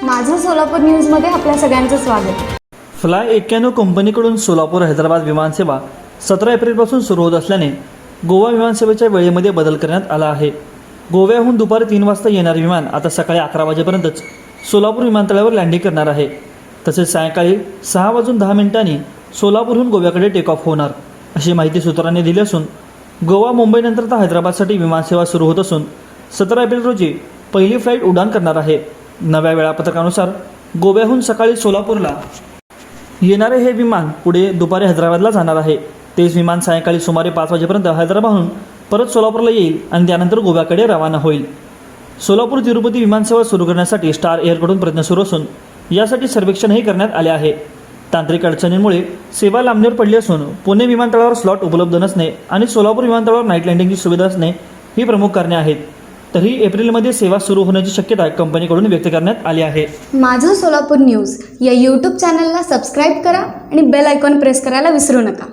माझं सोलापूर न्यूजमध्ये आपल्या सगळ्यांचं स्वागत. फ्लाय 91 कंपनीकडून सोलापूर हैदराबाद विमानसेवा 17 एप्रिलपासून सुरू होत असल्याने गोवा विमानसेवेच्या वेळेमध्ये बदल करण्यात आला आहे. गोव्याहून दुपारी 3 वाजता येणारे विमान आता सकाळी 11 वाजेपर्यंतच सोलापूर विमानतळावर लँडिंग करणार आहे. तसेच सायंकाळी 6:10 सोलापूरहून गोव्याकडे टेक ऑफ होणार अशी माहिती सूत्रांनी दिली असून गोवा मुंबईनंतर आता हैदराबादसाठी विमानसेवा सुरू होत असून 17 एप्रिल रोजी पहिली फ्लाईट उड्डाण करणार आहे. नव्या वेळापत्रकानुसार गोव्याहून सकाळी सोलापूरला येणारे हे विमान पुढे दुपारी हैदराबादला जाणार आहे. तेच विमान सायंकाळी सुमारे 5 वाजेपर्यंत हैदराबादहून परत सोलापूरला येईल आणि त्यानंतर गोव्याकडे रवाना होईल. सोलापूर तिरुपती विमानसेवा सुरू करण्यासाठी स्टार एअरकडून प्रयत्न सुरू असून यासाठी सर्वेक्षणही करण्यात आले आहे. तांत्रिक अडचणींमुळे सेवा लांबणीवर पडली असून पुणे विमानतळावर स्लॉट उपलब्ध नसणे आणि सोलापूर विमानतळावर नाईट लँडिंगची सुविधा असणे ही प्रमुख कारणे आहेत. तरी एप्रिलमध्ये सेवा सुरू होण्याची शक्यता कंपनीकडून व्यक्त करण्यात आली आहे. माझं सोलापूर न्यूज या यूट्यूब चॅनलला सबस्क्राईब करा आणि बेल आयकॉन प्रेस करायला विसरू नका.